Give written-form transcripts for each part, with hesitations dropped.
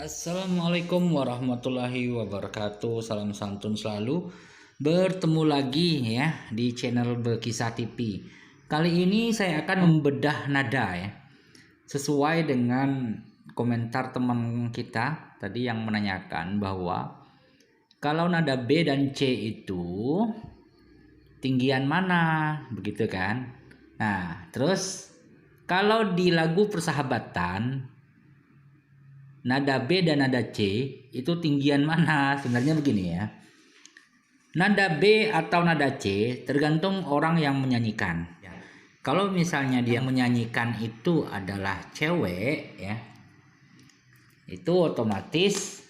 Assalamualaikum warahmatullahi wabarakatuh. Salam santun selalu. Bertemu lagi ya di channel Berkisah TV. Kali ini saya akan membedah nada ya. Sesuai dengan komentar teman kita tadi yang menanyakan bahwa kalau nada B dan C itu tinggian mana, begitu kan? Nah, terus kalau di lagu Persahabatan nada B dan nada C itu tinggian mana? Sebenarnya begini ya. Nada B atau nada C tergantung orang yang menyanyikan. Kalau misalnya dia menyanyikan itu adalah cewek ya, itu otomatis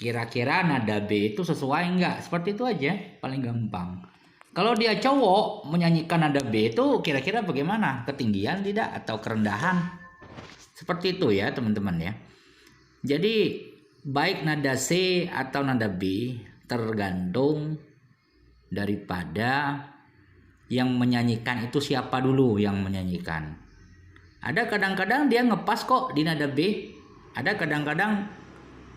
kira-kira nada B itu sesuai enggak? Seperti itu aja, paling gampang. Kalau dia cowok menyanyikan nada B itu kira-kira bagaimana? Ketinggian tidak atau kerendahan? Seperti itu ya teman-teman ya. Jadi baik nada C atau nada B tergantung daripada yang menyanyikan itu siapa dulu yang menyanyikan. Ada kadang-kadang dia ngepas kok di nada B, ada kadang-kadang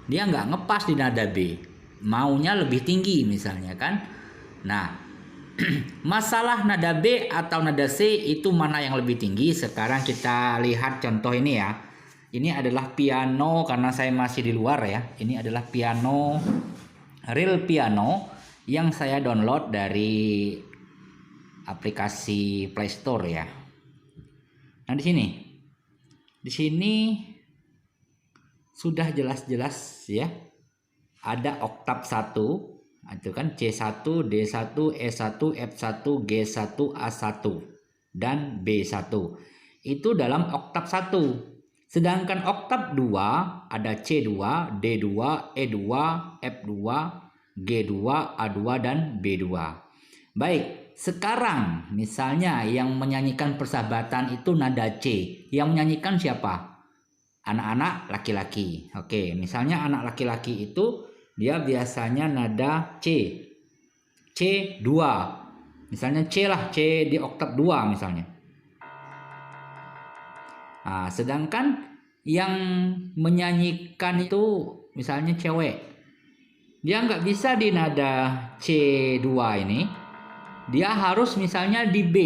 dia nggak ngepas di nada B, maunya lebih tinggi misalnya kan. Nah, masalah nada B atau nada C itu mana yang lebih tinggi? Sekarang kita lihat contoh ini ya. Ini adalah piano karena saya masih di luar ya. Ini adalah piano, real piano yang saya download dari aplikasi Play Store ya. Nah, di sini sudah jelas-jelas ya. Ada oktav 1, itu kan C1, D1, E1, F1, G1, A1 dan B1. Itu dalam oktav 1. Sedangkan oktav 2 ada C2, D2, E2, F2, G2, A2 dan B2. Baik, sekarang misalnya yang menyanyikan Persahabatan itu nada C. Yang menyanyikan siapa? Anak-anak laki-laki. Oke, misalnya anak laki-laki itu dia biasanya nada C. C2. Misalnya C lah, C di oktav 2 misalnya. Nah, sedangkan yang menyanyikan itu misalnya cewek, dia nggak bisa di nada C2 ini, dia harus misalnya di B.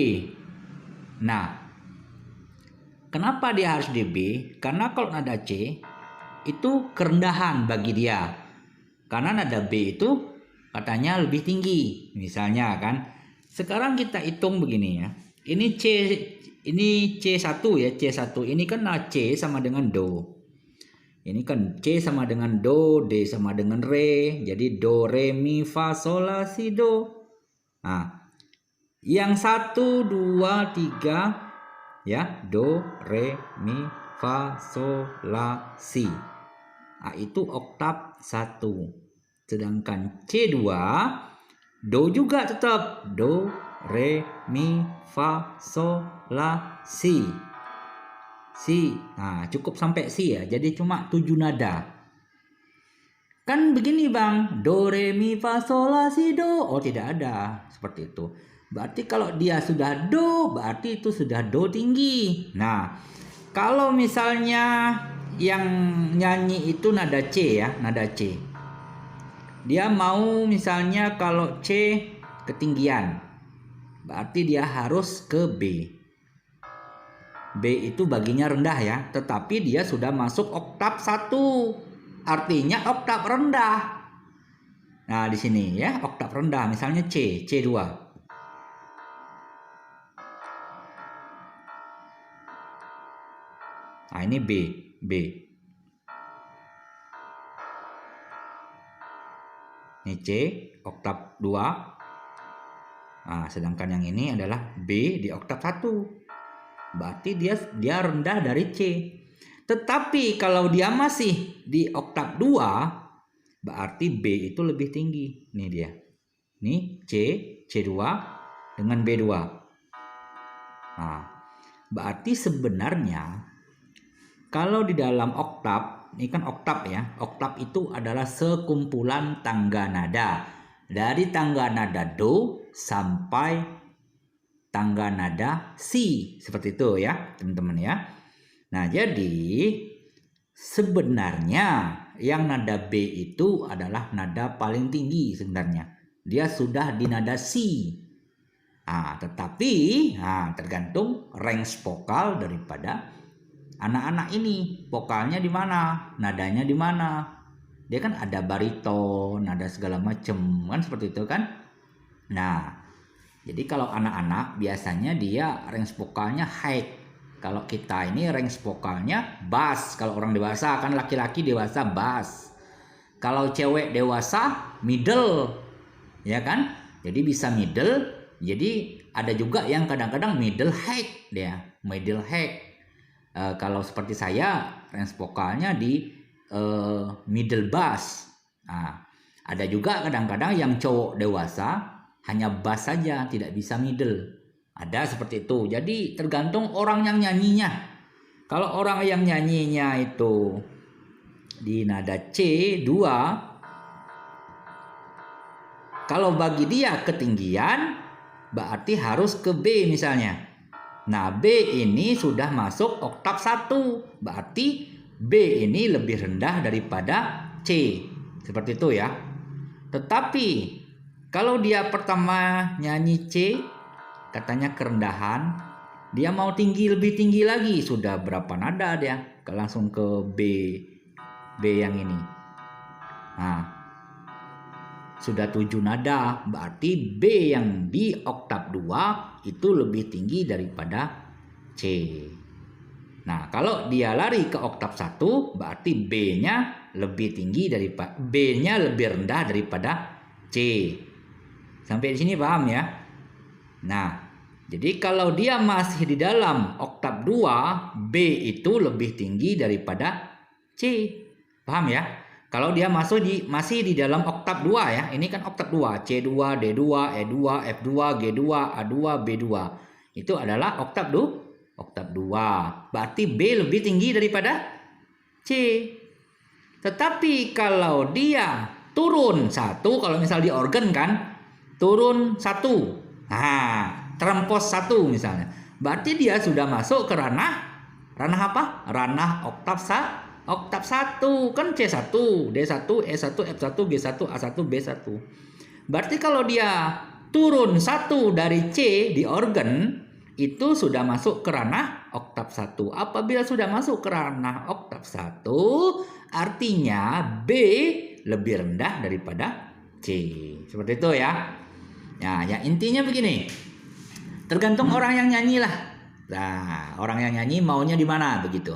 Nah, kenapa dia harus di B? Karena kalau nada C itu kerendahan bagi dia, karena nada B itu katanya lebih tinggi misalnya kan. Sekarang kita hitung begini ya, ini C1 ya, C1 ini kan C sama dengan Do. Ini kan C sama dengan Do, D sama dengan Re. Jadi Do, Re, Mi, Fa, Sol, La, Si, Do. Nah, yang 1, 2, 3 ya, Do, Re, Mi, Fa, Sol, La, Si. Nah, itu oktav 1. Sedangkan C2 Do juga tetap Do, Re, Mi, Fa, Sol, La, Si. Si. Nah, cukup sampai Si ya. Jadi cuma 7 nada. Kan begini Bang, Do, Re, Mi, Fa, Sol, La, Si, Do. Oh, tidak ada. Seperti itu. Berarti kalau dia sudah Do, berarti itu sudah Do tinggi. Nah, kalau misalnya yang nyanyi itu nada C ya, nada C. Dia mau misalnya kalau C ketinggian, berarti dia harus ke B. B itu baginya rendah ya, tetapi dia sudah masuk oktav 1. Artinya oktav rendah. Nah, di sini ya, oktav rendah misalnya C, C2. Nah, ini B, B. Ini C, oktav 2. Nah, sedangkan yang ini adalah B di oktav 1. Berarti dia rendah dari C. Tetapi kalau dia masih di oktav 2, berarti B itu lebih tinggi. Ini dia. Ini C, C2 dengan B2. Nah, berarti sebenarnya kalau di dalam oktav, ini kan oktav ya. Oktav itu adalah sekumpulan tangga nada. Dari tangga nada Do sampai tangga nada Si. Seperti itu ya teman-teman ya. Nah, jadi Sebenarnya yang nada B itu adalah nada paling tinggi sebenarnya. Dia sudah di nada C. Tetapi tergantung range vokal daripada anak-anak ini. Vokalnya di mana, nadanya di mana. Dia kan ada bariton, ada segala macam kan seperti itu kan. Nah, jadi kalau anak-anak biasanya dia range vokalnya high. Kalau kita ini range vokalnya bass. Kalau orang dewasa kan laki-laki dewasa bass. Kalau cewek dewasa middle, ya kan? Jadi bisa middle. Jadi ada juga yang kadang-kadang middle high dia, middle high. Kalau seperti saya range vokalnya di middle bass. Ada juga kadang-kadang yang cowok dewasa hanya bass saja, tidak bisa middle. Ada seperti itu. Jadi tergantung orang yang nyanyinya. Kalau orang yang nyanyinya itu di nada C2, kalau bagi dia ketinggian, berarti harus ke B misalnya. Nah, B ini sudah masuk oktav 1. Berarti B ini lebih rendah daripada C. Seperti itu ya. Tetapi kalau dia pertama nyanyi C, katanya kerendahan, dia mau tinggi, lebih tinggi lagi, sudah berapa nada dia langsung ke B yang ini. Sudah 7 nada, berarti B yang di oktav 2 itu lebih tinggi daripada C. Nah, kalau dia lari ke oktav 1, berarti B-nya lebih tinggi daripada B-nya lebih rendah daripada C. Sampai di sini paham ya? Nah, jadi kalau dia masih di dalam oktav 2, B itu lebih tinggi daripada C. Paham ya? Kalau dia masih di dalam oktav 2 ya. Ini kan oktav 2, C2, D2, E2, F2, G2, A2, B2. Itu adalah oktav 2. Berarti B lebih tinggi daripada C. Tetapi kalau dia turun 1, kalau misal di organ kan, turun 1. Terempos 1 misalnya. Berarti dia sudah masuk ke ranah apa? Ranah oktav 1. Kan C1, D1, E1, F1, G1, A1, B1. Berarti kalau dia turun 1 dari C di organ, itu sudah masuk ke ranah oktav 1. Apabila sudah masuk ke ranah oktav 1, artinya B lebih rendah daripada C. Seperti itu ya. Nah, ya intinya begini. Tergantung orang yang nyanyi lah. Nah, orang yang nyanyi maunya di mana begitu.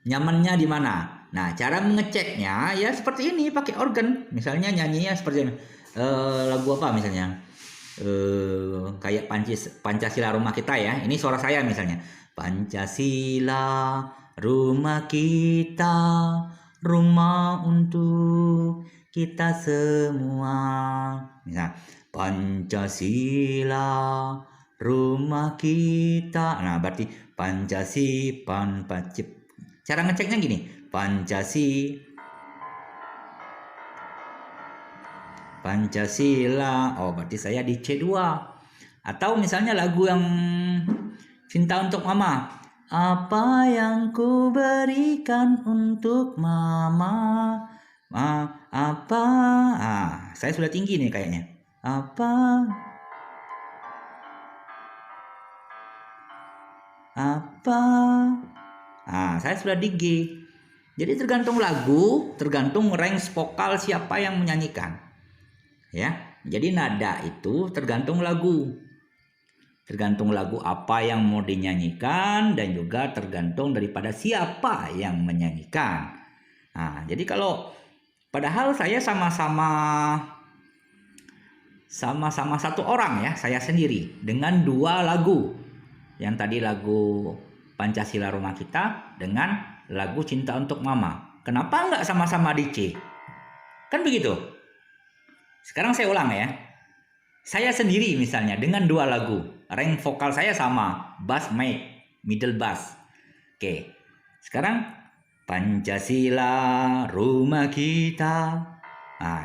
Nyamannya di mana. Nah, cara mengeceknya ya seperti ini, pakai organ. Misalnya nyanyinya seperti lagu apa misalnya. Kayak Pancasila Rumah Kita ya. Ini suara saya misalnya. Pancasila rumah kita, rumah untuk kita semua. Misal Pancasila rumah kita. Nah, berarti cara ngeceknya gini. Pancasila. Oh, berarti saya di C2. Atau misalnya lagu yang Cinta Untuk Mama. Apa yang ku berikan untuk mama? Saya sudah tinggi nih kayaknya. Saya sudah di G. Jadi tergantung lagu, tergantung range vokal siapa yang menyanyikan. Ya. Jadi nada itu tergantung lagu. Tergantung lagu apa yang mau dinyanyikan dan juga tergantung daripada siapa yang menyanyikan. Jadi kalau padahal saya sama-sama satu orang ya, saya sendiri dengan 2 lagu. Yang tadi lagu Pancasila Rumah Kita dengan lagu Cinta Untuk Mama. Kenapa nggak sama-sama di C? Kan begitu. Sekarang saya ulang ya. Saya sendiri misalnya dengan 2 lagu. Range vokal saya sama. Bass, middle bass. Oke. Sekarang Pancasila Rumah Kita.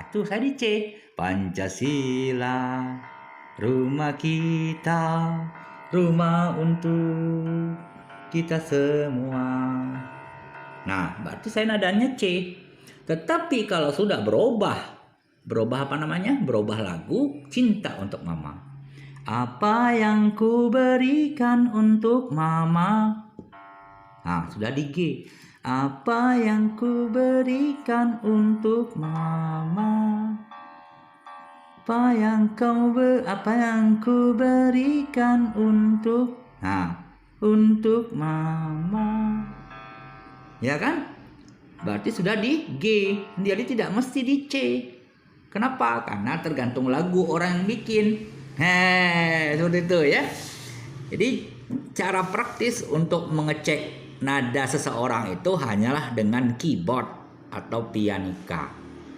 Itu saya di C. Pancasila rumah kita, rumah untuk kita semua. Nah, berarti saya nadanya C. Tetapi kalau sudah berubah apa namanya? Berubah lagu Cinta untuk Mama. Apa yang ku berikan untuk Mama. Nah, sudah di G. Apa yang ku berikan untuk Mama. Apa yang ku berikan untuk untuk Mama. Ya kan? Berarti sudah di G. Jadi tidak mesti di C. Kenapa? Karena tergantung lagu orang yang bikin. Seperti itu ya. Jadi cara praktis untuk mengecek nada seseorang itu hanyalah dengan keyboard atau pianika.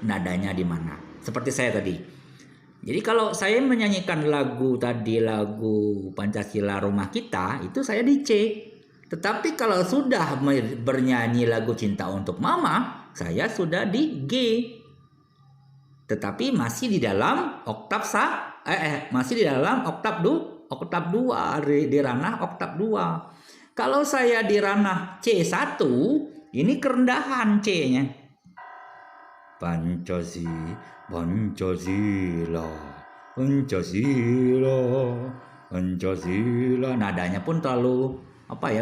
Nadanya di mana? Seperti saya tadi. Jadi kalau saya menyanyikan lagu Pancasila Rumah Kita, itu saya di C. Tetapi kalau sudah bernyanyi lagu Cinta untuk Mama, saya sudah di G. Tetapi masih di dalam oktav masih di dalam oktav 2, di ranah oktav 2. Kalau saya di ranah C1, ini kerendahan C-nya. Pancasila. Nadanya pun terlalu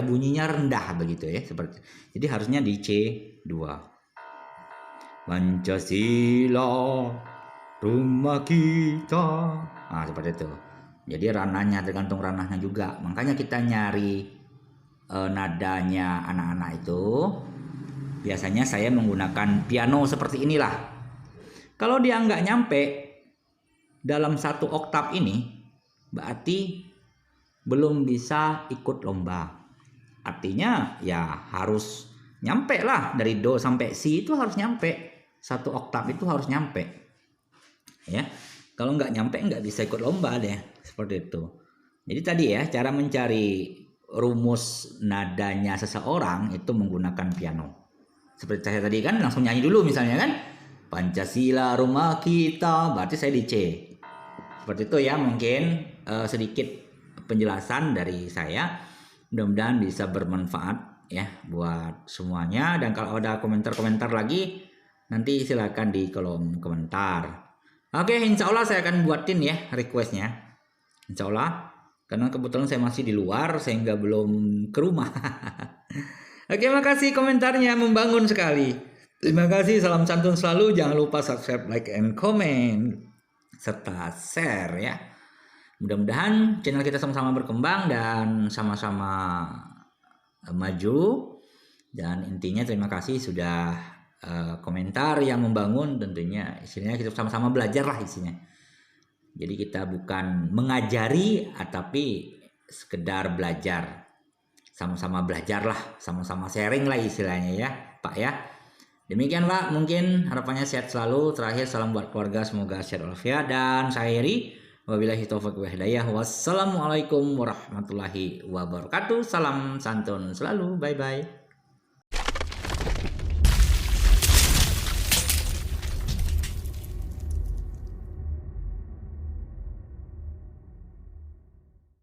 bunyinya rendah begitu ya, jadi harusnya di C2. Pancasila rumah kita. Nah, seperti itu. Jadi ranahnya tergantung ranahnya juga. Makanya kita nyari nadanya anak-anak itu. Biasanya saya menggunakan piano seperti inilah. Kalau dia nggak nyampe dalam satu oktav ini, berarti belum bisa ikut lomba. Artinya ya harus nyampe lah, dari do sampai si itu harus nyampe, satu oktav itu harus nyampe ya. Kalau nggak nyampe nggak bisa ikut lomba deh, seperti itu. Jadi tadi ya, cara mencari rumus nadanya seseorang itu menggunakan piano. Seperti saya tadi kan langsung nyanyi dulu misalnya kan, Pancasila rumah kita, berarti saya di C. Seperti itu ya, mungkin sedikit penjelasan dari saya. Mudah-mudahan bisa bermanfaat ya buat semuanya. Dan kalau ada komentar-komentar lagi, nanti silakan di kolom komentar. Oke, insya Allah saya akan buatin ya requestnya. Insya Allah, karena kebetulan saya masih di luar sehingga belum ke rumah. Oke, makasih komentarnya, membangun sekali. Terima kasih, salam santun selalu. Jangan lupa subscribe, like, and comment, serta share ya. Mudah-mudahan channel kita sama-sama berkembang dan sama-sama maju. Dan intinya terima kasih sudah komentar yang membangun, tentunya istilahnya kita sama-sama belajar lah isinya. Jadi kita bukan mengajari, tapi sekedar belajar. Sama-sama belajar lah, sama-sama sharing lah istilahnya ya Pak ya. Demikian Pak, mungkin harapannya sehat selalu. Terakhir, salam buat keluarga, semoga sehat walafiat. Dan saya Heri, wabillahi taufiq wa hidayah. Wassalamualaikum warahmatullahi wabarakatuh. Salam santun selalu, bye-bye.